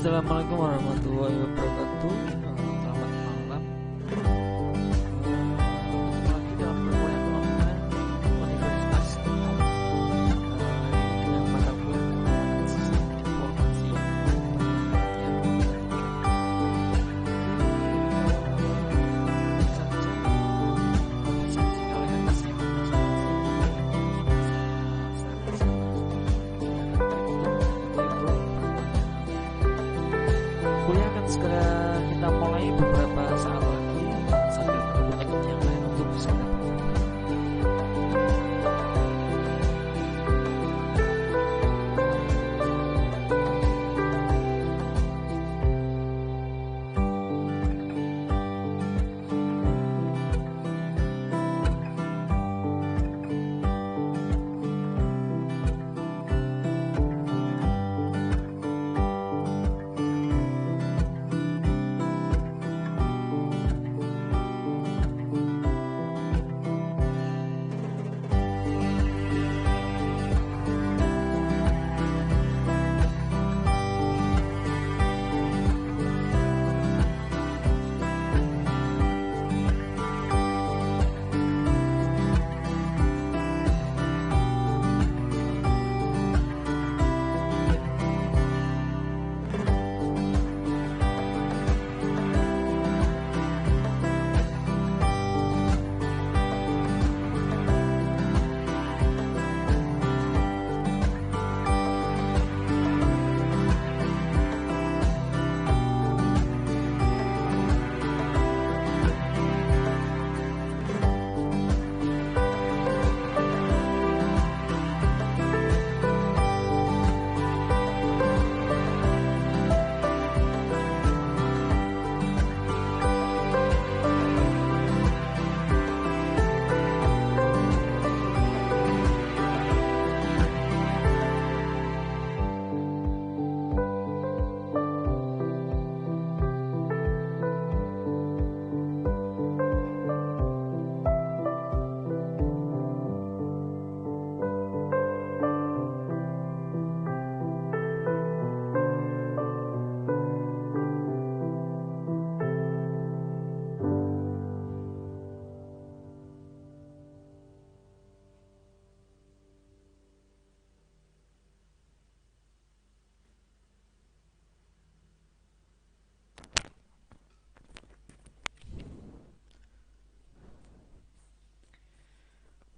Assalamualaikum warahmatullahi wabarakatuh. Selamat malam. Lagi dalam perkuliahan online Universitas dengan mata kuliah sistem informasi kuliah akan segera kita mulai beberapa saat lagi sambil menunggu teman yang lain untuk bisa dapat.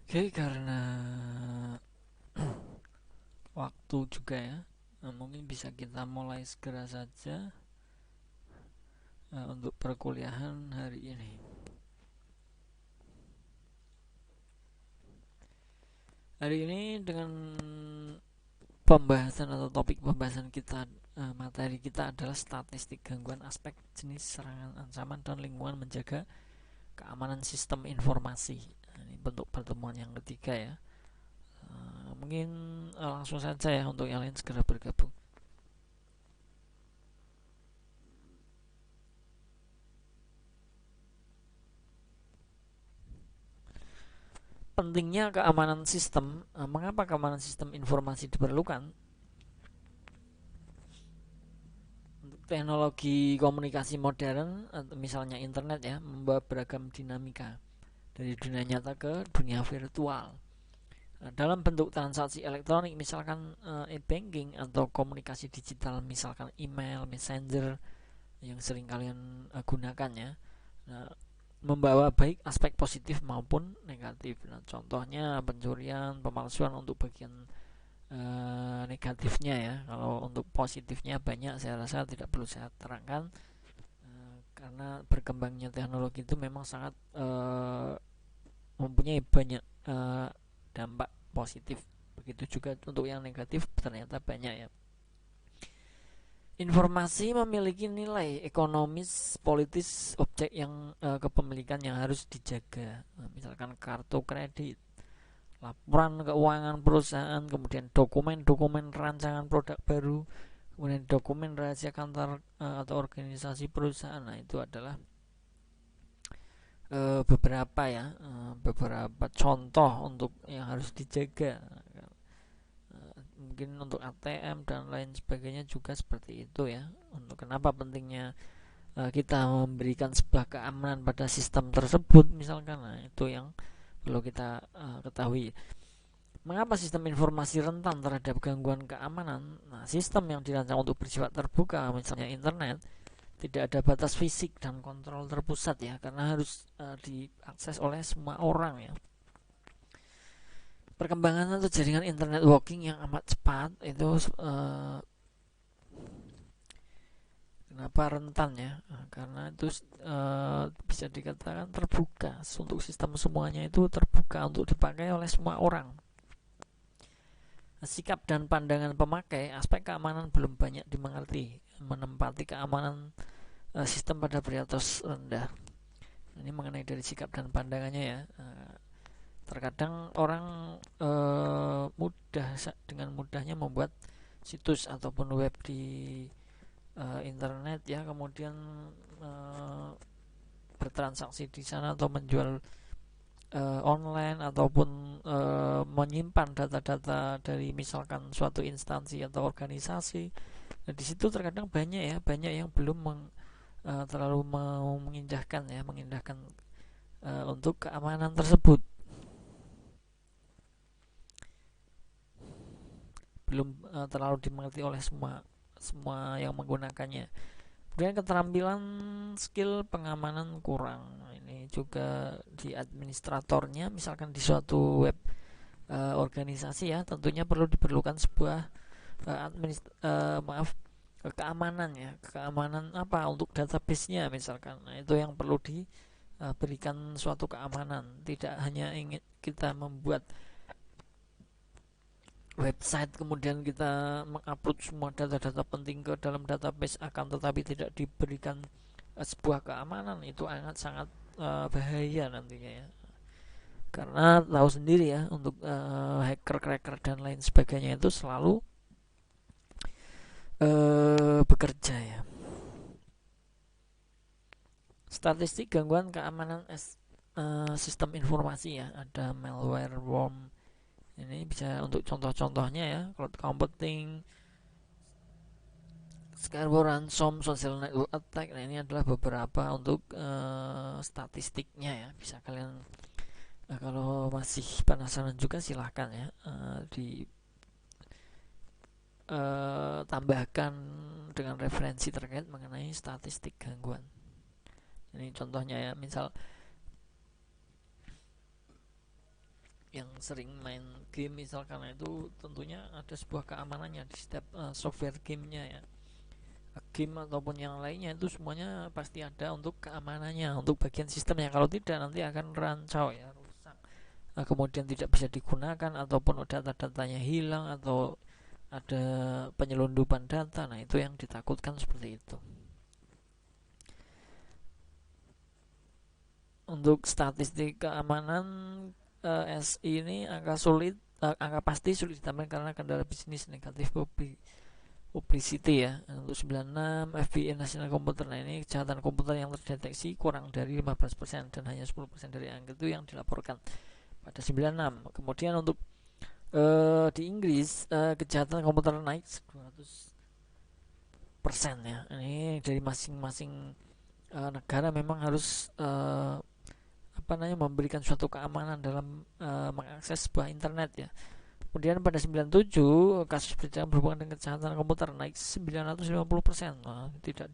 Oke, karena waktu juga ya, mungkin bisa kita mulai segera saja untuk perkuliahan hari ini. Hari ini dengan pembahasan atau topik pembahasan kita, materi kita adalah statistik gangguan aspek jenis serangan ancaman dan lingkungan menjaga keamanan sistem informasi. Ini bentuk pertemuan yang ketiga ya. Mungkin langsung saja ya untuk yang lain segera bergabung. Pentingnya keamanan sistem. Mengapa keamanan sistem informasi diperlukan? Untuk teknologi komunikasi modern, misalnya internet ya, membawa beragam dinamika dari dunia nyata ke dunia virtual. Dalam bentuk transaksi elektronik, misalkan e-banking atau komunikasi digital, misalkan email, messenger yang sering kalian gunakan ya, membawa baik aspek positif maupun negatif. Contohnya pencurian, pemalsuan untuk bagian negatifnya ya. Kalau untuk positifnya banyak, saya rasa tidak perlu saya terangkan, karena berkembangnya teknologi itu memang sangat mempunyai banyak dampak positif. Begitu juga untuk yang negatif ternyata banyak ya. Informasi memiliki nilai ekonomis, politis, objek yang kepemilikan yang harus dijaga. Misalkan kartu kredit, laporan keuangan perusahaan, kemudian dokumen-dokumen rancangan produk baru, kemudian dokumen rahasia kantor atau organisasi perusahaan. Nah, itu adalah beberapa contoh untuk yang harus dijaga. mungkin untuk ATM dan lain sebagainya juga seperti itu ya. Untuk kenapa pentingnya kita memberikan sebuah keamanan pada sistem tersebut misalkan, nah itu yang perlu kita ketahui. Mengapa sistem informasi rentan terhadap gangguan keamanan? Nah, sistem yang dirancang untuk bersifat terbuka, misalnya internet, tidak ada batas fisik dan kontrol terpusat ya, karena harus diakses oleh semua orang ya. Perkembangan atau jaringan internet working yang amat cepat itu kenapa rentan ya? Karena itu bisa dikatakan terbuka, untuk sistem semuanya itu terbuka untuk dipakai oleh semua orang. Sikap dan pandangan pemakai, aspek keamanan belum banyak dimengerti, menempati keamanan sistem pada prioritas rendah. Ini mengenai dari sikap dan pandangannya ya. Terkadang orang dengan mudahnya membuat situs ataupun web di internet ya, kemudian bertransaksi di sana atau menjual online ataupun menyimpan data-data dari misalkan suatu instansi atau organisasi. Nah, di situ terkadang banyak yang belum terlalu mau mengindahkan untuk keamanan tersebut, belum terlalu dimengerti oleh semua yang menggunakannya. Kemudian keterampilan skill pengamanan kurang. Ini juga di administratornya, misalkan di suatu web organisasi ya, tentunya perlu diperlukan sebuah keamanan ya. Keamanan apa? Untuk database-nya misalkan. Nah, itu yang perlu diberikan suatu keamanan. Tidak hanya ingin kita membuat website kemudian kita mengupload semua data-data penting ke dalam database, akan tetapi tidak diberikan sebuah keamanan, itu sangat bahaya nantinya ya. Karena tahu sendiri ya, untuk hacker, cracker dan lain sebagainya itu selalu bekerja ya. Statistik gangguan keamanan sistem informasi ya, ada malware, worm. Ini bisa untuk contoh-contohnya ya, cloud computing, scarborough ransom, social network attack. Nah, ini adalah beberapa untuk statistiknya ya. Bisa kalian kalau masih penasaran juga silahkan ya tambahkan dengan referensi terkait mengenai statistik gangguan. Ini contohnya ya, misal yang sering main game misalkan, itu tentunya ada sebuah keamanannya di setiap software gamenya ya. Game ataupun yang lainnya itu semuanya pasti ada untuk keamanannya, untuk bagian sistemnya. Kalau tidak nanti akan rancau ya, rusak, kemudian tidak bisa digunakan ataupun data-datanya hilang atau ada penyelundupan data. Nah, itu yang ditakutkan seperti itu. Untuk statistik keamanan SI ini angka pasti sulit ditambah karena kendala bisnis, negatif publicity ya. Untuk 96 FBI National Computer, nah ini kejahatan komputer yang terdeteksi kurang dari 15% dan hanya 10% dari angka itu yang dilaporkan pada 96. Kemudian untuk di Inggris kejahatan komputer naik 200% ya. Ini dari masing-masing negara memang harus memberikan suatu keamanan dalam mengakses sebuah internet ya. Kemudian pada 97 kasus berhubungan dengan kejahatan komputer naik 950%. Nah, tidak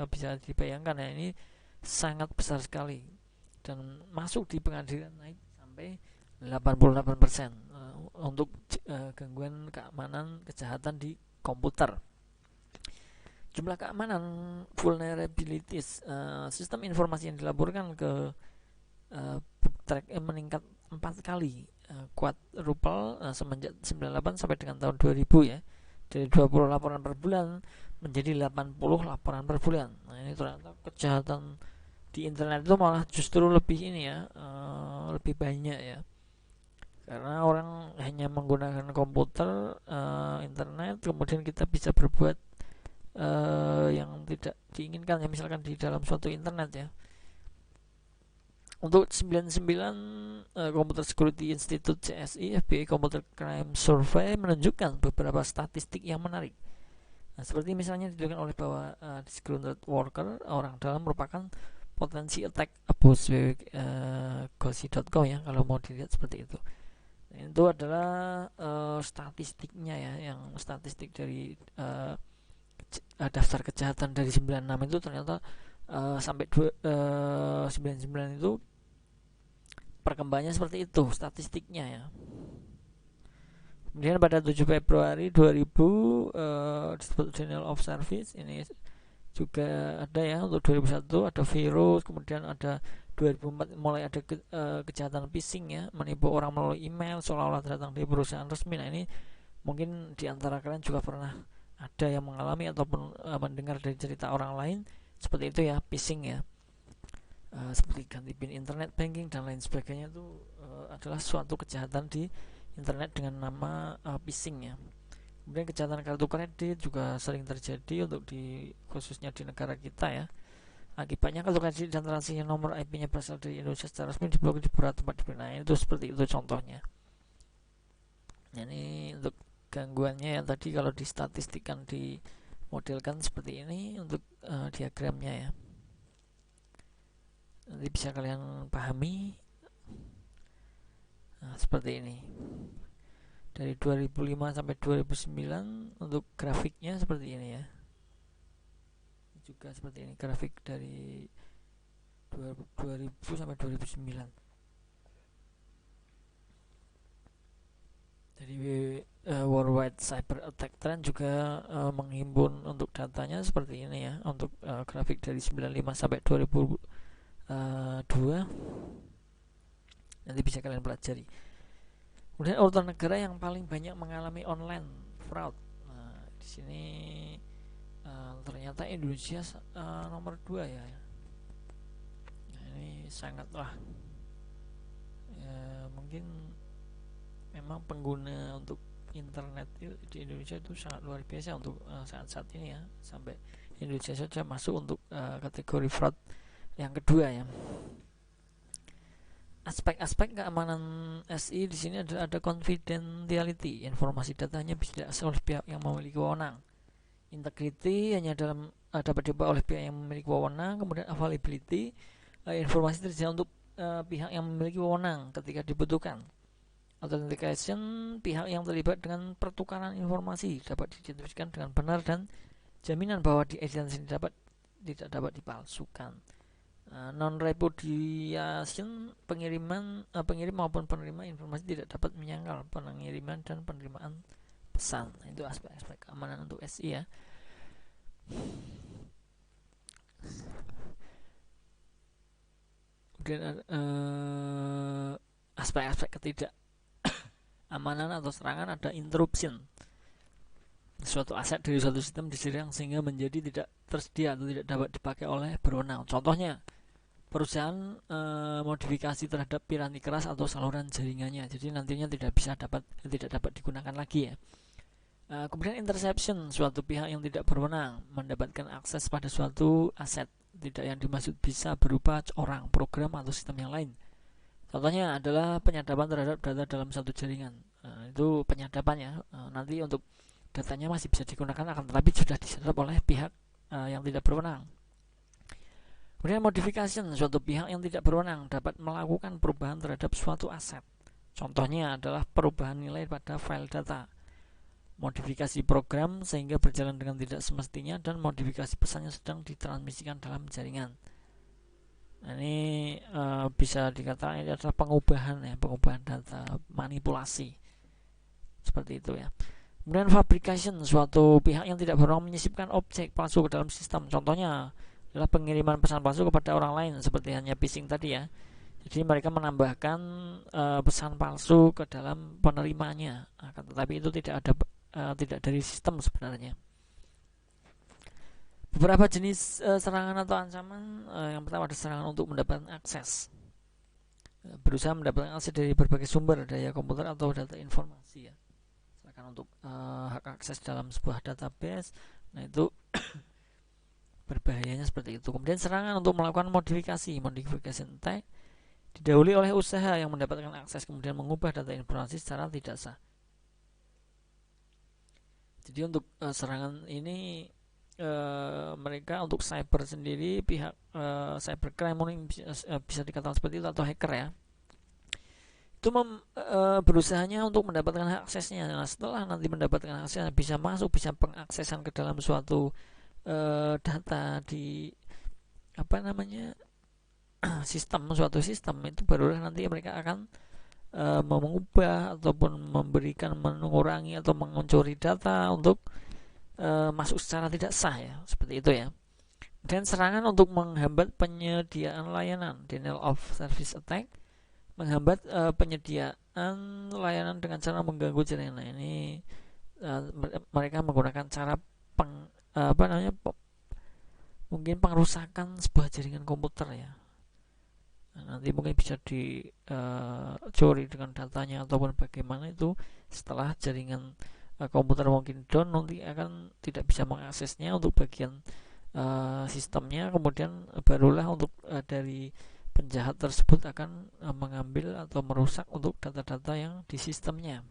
bisa dibayangkan ya, ini sangat besar sekali, dan masuk di pengadilan naik sampai 88% untuk gangguan keamanan kejahatan di komputer. Jumlah keamanan vulnerabilities sistem informasi yang dilaporkan ke track meningkat 4 kali quadruple semenjak 98 sampai dengan tahun 2000 ya, dari 20 laporan per bulan menjadi 80 laporan per bulan. Nah, ini ternyata kejahatan di internet itu malah justru lebih lebih banyak ya, karena orang hanya menggunakan komputer, internet, kemudian kita bisa berbuat yang tidak diinginkan ya, misalkan di dalam suatu internet ya. Untuk 99 Computer Security Institute CSI FBI Computer Crime Survey menunjukkan beberapa statistik yang menarik. Nah, seperti misalnya ditunjukkan oleh bahwa disgruntled worker, orang dalam, merupakan potensi attack abuse gosi.com ya, kalau mau dilihat seperti itu. Nah, itu adalah statistiknya ya, yang statistik dari daftar kejahatan dari 96 itu ternyata sampai 99 itu perkembangannya seperti itu statistiknya ya. Kemudian pada 7 Februari 2000 disebut Journal of Service, ini juga ada ya. Untuk 2001 ada virus, kemudian ada 2004 mulai ada kejahatan phishing ya, menipu orang melalui email seolah-olah datang dari perusahaan resmi. Nah, ini mungkin diantara kalian juga pernah ada yang mengalami ataupun mendengar dari cerita orang lain seperti itu ya, phishing ya. Seperti ganti PIN internet banking dan lain sebagainya, itu adalah suatu kejahatan di internet dengan nama phishing ya. Kemudian kejahatan kartu kredit juga sering terjadi untuk khususnya di negara kita ya. Akibatnya kartu kredit dan transaksi nomor IP-nya berasal dari Indonesia secara resmi diblokir di beberapa tempat di dunia. Itu seperti itu contohnya. Nah, ini untuk gangguannya ya, tadi kalau distatistikkan, dimodelkan seperti ini untuk diagramnya ya. Nanti bisa kalian pahami. Nah, seperti ini. Dari 2005 sampai 2009 untuk grafiknya seperti ini ya. Juga seperti ini grafik dari 2000 sampai 2009. Dari Worldwide Cyber Attack Trend juga menghimpun untuk datanya seperti ini ya. Untuk grafik dari 95 sampai 2002 nanti bisa kalian pelajari. Kemudian urutan negara yang paling banyak mengalami online fraud. Nah, di sini ternyata Indonesia nomor 2 ya. Nah, ini sangatlah mungkin memang pengguna untuk internet di Indonesia itu sangat luar biasa untuk saat-saat ini ya. Sampai Indonesia saja masuk untuk kategori fraud yang kedua ya. Aspek-aspek keamanan SI di sini ada confidentiality, informasi datanya bisa diakses oleh pihak yang memiliki wewenang. Integrity hanya dapat dibuat oleh pihak yang memiliki wewenang. Kemudian availability, informasi tersedia untuk pihak yang memiliki wewenang ketika dibutuhkan. Authentication, pihak yang terlibat dengan pertukaran informasi dapat diidentifikasikan dengan benar dan jaminan bahwa identitas tidak dapat dipalsukan. Non-repudiation, pengirim maupun penerima informasi tidak dapat menyangkal pengiriman dan penerimaan pesan. Itu aspek-aspek keamanan untuk SI ya. Kemudian aspek-aspek ketidakamanan atau serangan ada interruption. Suatu aset dari suatu sistem diserang sehingga menjadi tidak tersedia atau tidak dapat dipakai oleh berwenang. Contohnya perusahaan modifikasi terhadap piranti keras atau saluran jaringannya, jadi nantinya tidak dapat digunakan lagi ya. Kemudian interception, suatu pihak yang tidak berwenang mendapatkan akses pada suatu aset tidak yang dimaksud bisa berupa orang, program atau sistem yang lain. Contohnya adalah penyadapan terhadap data dalam satu jaringan. Itu penyadapannya, nanti untuk datanya masih bisa digunakan, akan tetapi sudah disedot oleh pihak yang tidak berwenang. Kemudian modification, suatu pihak yang tidak berwenang dapat melakukan perubahan terhadap suatu aset. Contohnya adalah perubahan nilai pada file data, modifikasi program sehingga berjalan dengan tidak semestinya, dan modifikasi pesan yang sedang ditransmisikan dalam jaringan. Nah, ini bisa dikatakan ini adalah pengubahan data, manipulasi seperti itu ya. Kemudian fabrication, suatu pihak yang tidak berwenang menyisipkan objek palsu ke dalam sistem. Contohnya adalah pengiriman pesan palsu kepada orang lain, seperti hanya phishing tadi ya. Jadi mereka menambahkan pesan palsu ke dalam penerimanya, tetapi itu tidak dari sistem sebenarnya. Beberapa jenis serangan atau ancaman. Yang pertama ada serangan untuk mendapatkan akses, berusaha mendapatkan akses dari berbagai sumber daya komputer atau data informasi ya. Silakan untuk hak akses dalam sebuah database. Nah, itu berbahayanya seperti itu. Kemudian serangan untuk melakukan modifikasi, modification attack, didahului oleh usaha yang mendapatkan akses kemudian mengubah data informasi secara tidak sah. Jadi untuk serangan ini mereka untuk cyber sendiri, pihak cybercrime bisa dikatakan seperti itu, atau hacker ya, itu berusahanya untuk mendapatkan aksesnya. Nah, setelah nanti mendapatkan aksesnya, bisa masuk, bisa pengaksesan ke dalam suatu data di apa namanya suatu sistem, itu barulah nanti mereka akan mengubah ataupun mengurangi atau mencuri data untuk masuk secara tidak sah ya, seperti itu ya. Dan serangan untuk menghambat penyediaan layanan, denial of service attack, menghambat penyediaan layanan dengan cara mengganggu jaringan. Nah, ini mereka menggunakan cara mungkin pengrusakan sebuah jaringan komputer ya. Nah, nanti mungkin bisa dicuri dengan datanya ataupun bagaimana itu. Setelah jaringan komputer mungkin down, nanti akan tidak bisa mengaksesnya untuk bagian sistemnya, kemudian barulah untuk dari penjahat tersebut akan mengambil atau merusak untuk data-data yang di sistemnya.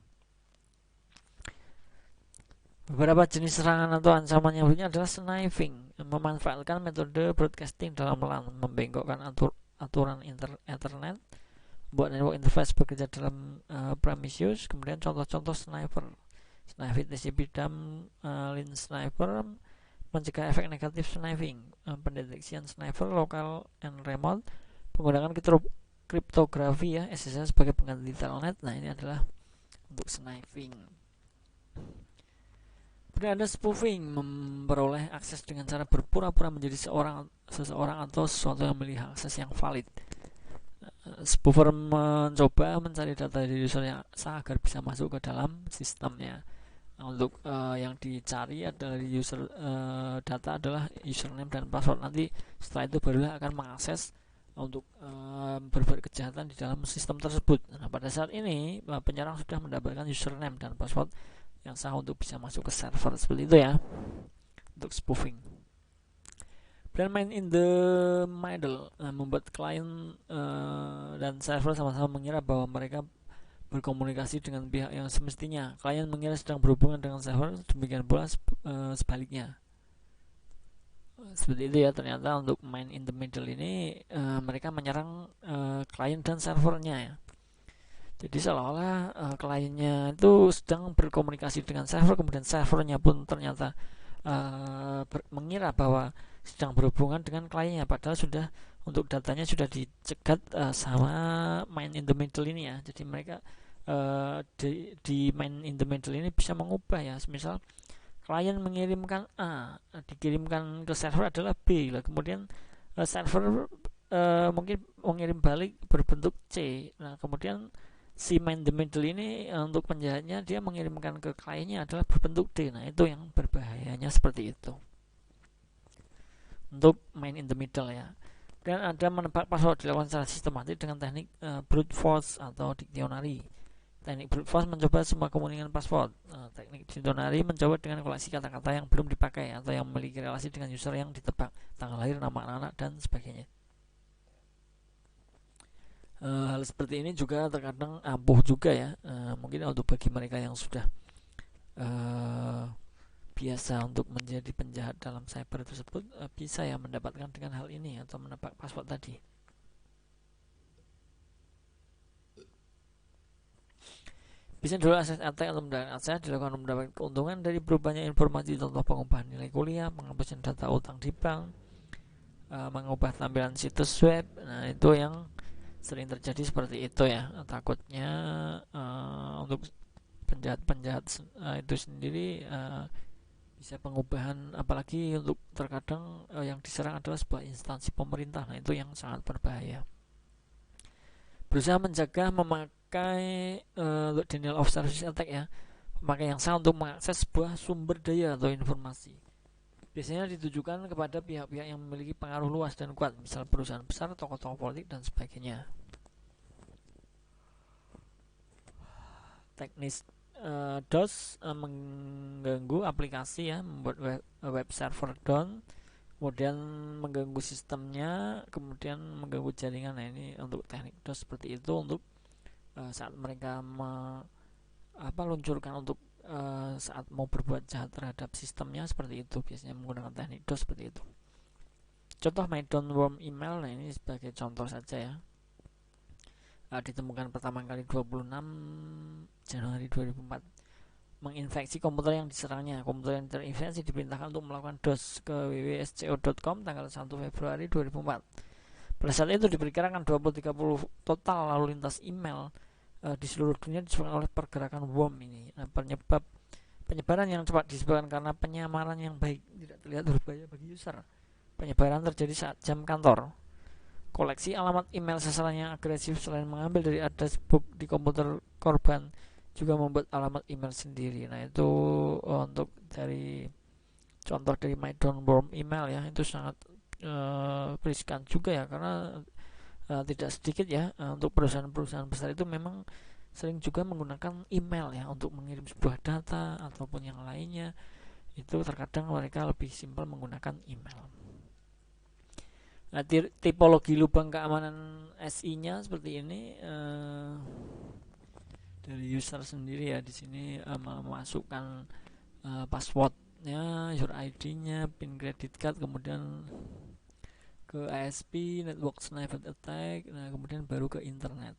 Beberapa jenis serangan atau ancaman yang berikutnya adalah sniping, memanfaatkan metode broadcasting dalam membengkokkan aturan internet, buat network interface bekerja dalam Prometheus. Kemudian contoh-contoh sniper TCP dump, line sniper, mencegah efek negatif sniping, pendeteksian sniper lokal and remote, menggunakan kriptografi ya, SSL sebagai pengganti telnet. Nah, ini adalah untuk sniping. Kemudian ada spoofing, memperoleh akses dengan cara berpura-pura menjadi seseorang atau sesuatu yang memiliki akses yang valid. Spoofer mencoba mencari data dari user yang sah agar bisa masuk ke dalam sistemnya. Untuk yang dicari adalah user data adalah username dan password. Nanti setelah itu barulah akan mengakses untuk berbuat kejahatan di dalam sistem tersebut. Nah, pada saat ini penyerang sudah mendapatkan username dan password yang sah untuk bisa masuk ke server, seperti itu ya untuk spoofing. Dan main in the middle, membuat klien dan server sama-sama mengira bahwa mereka berkomunikasi dengan pihak yang semestinya. Klien mengira sedang berhubungan dengan server, demikian pula sebaliknya. Seperti itu ya, ternyata untuk main in the middle ini mereka menyerang klien dan servernya ya. Jadi seolah-olah kliennya itu sedang berkomunikasi dengan server, kemudian servernya pun ternyata mengira bahwa sedang berhubungan dengan kliennya, padahal sudah untuk datanya sudah dicegat sama main in the middle ini ya. Jadi mereka di main in the middle ini bisa mengubah ya. Misal klien mengirimkan A, dikirimkan ke server adalah B, kemudian server mungkin mengirim balik berbentuk C. Nah, kemudian si main the middle ini untuk penjahatnya dia mengirimkan ke kliennya adalah berbentuk D. Nah, itu yang berbahayanya seperti itu untuk main in the middle ya. Dan ada menebak password dilakukan secara sistematis dengan teknik brute force atau dictionary. Teknik brute force mencoba semua kemungkinan password. Teknik dictionary mencoba dengan koleksi kata-kata yang belum dipakai atau yang memiliki relasi dengan user yang ditebak, tanggal lahir, nama anak, dan sebagainya. Hal seperti ini juga terkadang ampuh juga ya, mungkin untuk bagi mereka yang sudah biasa untuk menjadi penjahat dalam cyber tersebut, bisa ya mendapatkan dengan hal ini atau menebak password tadi. Bisa dulu akses attack atau mendapatkan akses dilakukan untuk mendapatkan keuntungan dari berubahnya informasi, contoh pengubahan nilai kuliah, penghapusan data utang di bank, mengubah tampilan situs web. Nah, itu yang sering terjadi seperti itu ya. Takutnya untuk penjahat-penjahat itu sendiri bisa pengubahan, apalagi untuk terkadang yang diserang adalah sebuah instansi pemerintah. Nah, itu yang sangat berbahaya. Berusaha mencegah memakai denial of service attack ya, memakai yang sah untuk mengakses sebuah sumber daya atau informasi. Biasanya ditujukan kepada pihak-pihak yang memiliki pengaruh luas dan kuat, misal perusahaan besar, tokoh-tokoh politik, dan sebagainya. Teknis DOS mengganggu aplikasi ya, membuat web server down, kemudian mengganggu sistemnya, kemudian mengganggu jaringan. Nah, ini untuk teknik DOS seperti itu untuk saat mereka luncurkan untuk saat mau berbuat jahat terhadap sistemnya, seperti itu biasanya menggunakan teknik DOS seperti itu. Contoh Worm email, nah ini sebagai contoh saja ya. Ditemukan pertama kali 26 Januari 2004. Menginfeksi komputer yang diserangnya. Komputer yang terinfeksi diperintahkan untuk melakukan DOS ke www.sco.com tanggal 1 Februari 2004. Pada saat itu diperkirakan 20-30 total lalu lintas email di seluruh dunia disebabkan oleh pergerakan worm ini. Nah, penyebaran yang cepat disebabkan karena penyamaran yang baik, tidak terlihat berbahaya bagi user. Penyebaran terjadi saat jam kantor. Koleksi alamat email sasaran yang agresif selain mengambil dari address book di komputer korban, juga membuat alamat email sendiri. Nah, itu untuk dari contoh dari Worm email ya, itu sangat riskan juga ya, karena tidak sedikit ya untuk perusahaan-perusahaan besar itu memang sering juga menggunakan email ya untuk mengirim sebuah data ataupun yang lainnya. Itu terkadang mereka lebih simpel menggunakan email. Nah, tipologi lubang keamanan SI-nya seperti ini dari user sendiri ya. Di sini memasukkan passwordnya, user ID-nya, pin credit card, kemudian ke ISP, network sniper attack, nah kemudian baru ke internet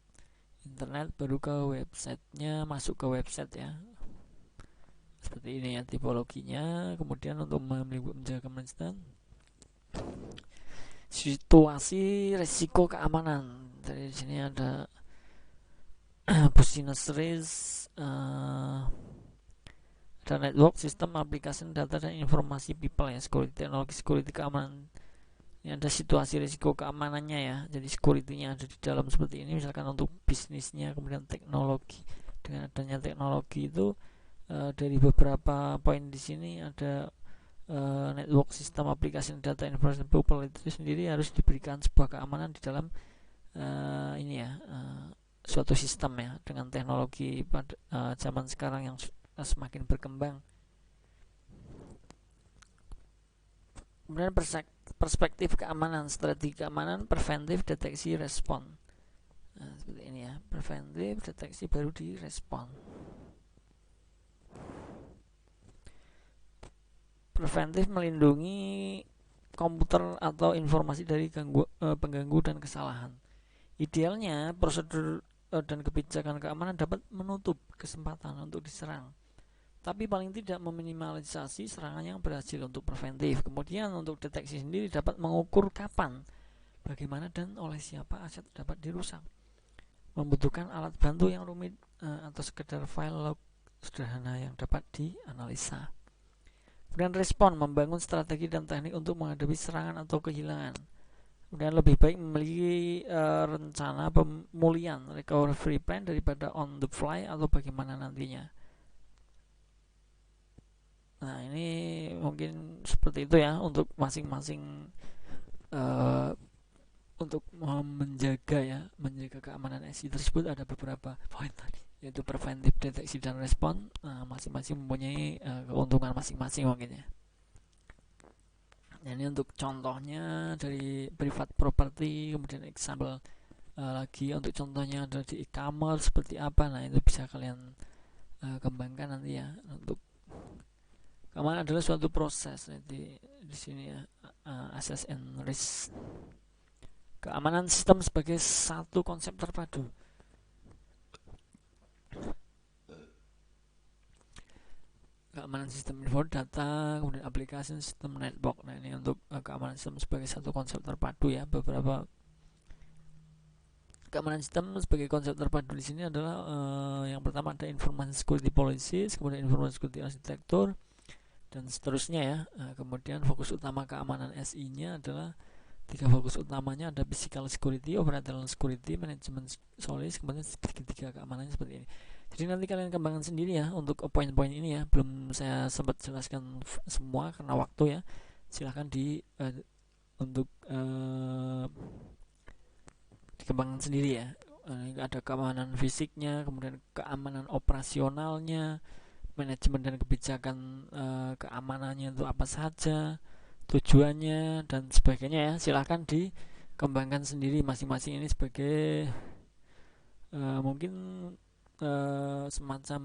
baru ke websitenya, masuk ke website ya, seperti ini ya tipologinya. Kemudian untuk menjaga keamanan, situasi resiko keamanan, dari sini ada business risk, ada network, sistem, aplikasi, data dan informasi people ya, security, teknologi, security, keamanan. Ini ada situasi risiko keamanannya ya. Jadi security-nya ada di dalam seperti ini. Misalkan untuk bisnisnya, kemudian teknologi. Dengan adanya teknologi itu dari beberapa poin di sini ada network, sistem, aplikasi, data, informasi people, itu sendiri harus diberikan sebuah keamanan di dalam ini ya, suatu sistem ya. Dengan teknologi pada zaman sekarang yang semakin berkembang. Kemudian perspektif keamanan, strategi keamanan, preventif, deteksi, respon. Nah, seperti ini ya, preventif, deteksi, baru direspon. Preventif melindungi komputer atau informasi dari pengganggu dan kesalahan. Idealnya prosedur dan kebijakan keamanan dapat menutup kesempatan untuk diserang, tapi paling tidak meminimalisasi serangan yang berhasil. Untuk preventif. Kemudian untuk deteksi sendiri dapat mengukur kapan, bagaimana, dan oleh siapa aset dapat dirusak. Membutuhkan alat bantu yang rumit atau sekedar file log sederhana yang dapat dianalisa. Kemudian respon, membangun strategi dan teknik untuk menghadapi serangan atau kehilangan. Kemudian lebih baik memiliki rencana pemulihan, recovery plan, daripada on the fly atau bagaimana nantinya. Nah, ini mungkin seperti itu ya untuk masing-masing untuk menjaga keamanan SI tersebut. Ada beberapa poin tadi, yaitu preventif, deteksi, dan respon. Masing-masing mempunyai keuntungan masing-masing mungkin ya. Nah, ini untuk contohnya dari private property. Kemudian example lagi untuk contohnya ada di e-commerce seperti apa. Nah, itu bisa kalian kembangkan nanti ya. Untuk keamanan adalah suatu proses di sini ya, access and risk. Keamanan sistem sebagai satu konsep terpadu. Keamanan sistem info data, kemudian aplikasi, sistem network. Nah, ini untuk keamanan sistem sebagai satu konsep terpadu ya. Beberapa keamanan sistem sebagai konsep terpadu di sini adalah yang pertama ada information security policies, kemudian information security architecture, dan seterusnya ya. Kemudian fokus utama keamanan SI-nya adalah 3 fokus utamanya, ada physical security, operational security, management solis, kemudian segitiga keamanannya seperti ini. Jadi nanti kalian kembangkan sendiri ya untuk poin-poin ini ya. Belum saya sempat jelaskan semua karena waktu ya. Silahkan untuk dikembangkan sendiri ya. Ada keamanan fisiknya, kemudian keamanan operasionalnya, manajemen dan kebijakan keamanannya itu apa saja, tujuannya dan sebagainya ya. Silahkan dikembangkan sendiri masing-masing ini sebagai mungkin semacam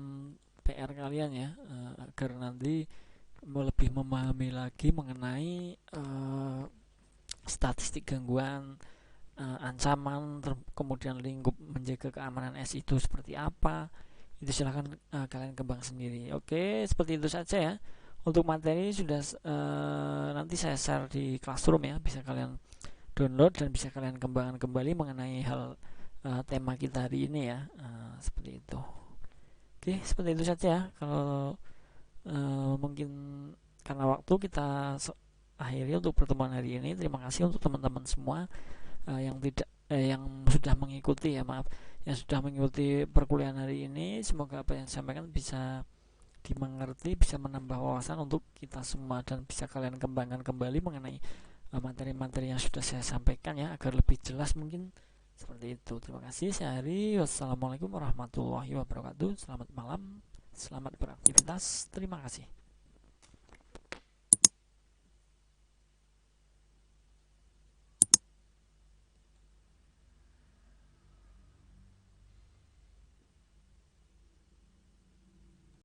PR kalian ya, agar nanti lebih memahami lagi mengenai statistik gangguan, ancaman, kemudian lingkup menjaga keamanan S itu seperti apa. Itu silahkan kalian kembang sendiri. Oke, seperti itu saja ya. Untuk materi sudah nanti saya share di Classroom ya, bisa kalian download dan bisa kalian kembangkan kembali mengenai hal tema kita hari ini ya, seperti itu. Oke, seperti itu saja ya. Kalau mungkin karena waktu kita akhiri untuk pertemuan hari ini. Terima kasih untuk teman-teman semua yang sudah mengikuti ya, maaf, yang sudah mengikuti perkuliahan hari ini. Semoga apa yang disampaikan bisa dimengerti, bisa menambah wawasan untuk kita semua dan bisa kalian kembangkan kembali mengenai materi-materi yang sudah saya sampaikan ya, agar lebih jelas mungkin. Seperti itu. Terima kasih. Saya Hari. Wassalamualaikum warahmatullahi wabarakatuh. Selamat malam. Selamat beraktivitas. Terima kasih.